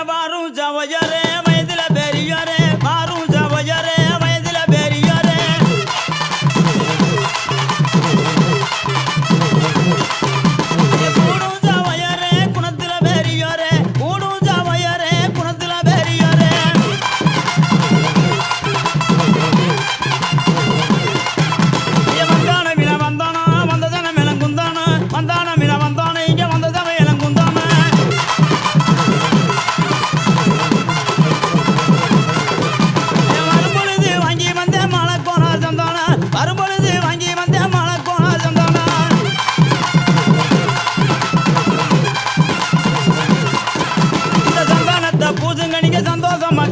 பாரும் ஜவஜரே வயதில பெரியரே பாரும் ஜவஜரே வயதில பெரியரே கூடும் ஜவஜரே குணத்தில பெரியரே கூடும் ஜவஜரே குணத்தில பெரியரே வந்தான மின வந்தானா வந்ததன மிளங்குந்தானா வந்தான மின வந்தானே இங்க வந்ததவ இளங்குந்தானா வரும்பொழுது வாங்கி வந்த மலக்கோனா சந்தானா வரும்பொழுது வாங்கி வந்த மலக்கோனா சந்தானா இந்த சந்தானத்தை பூசுங்க நீங்க சந்தோஷமா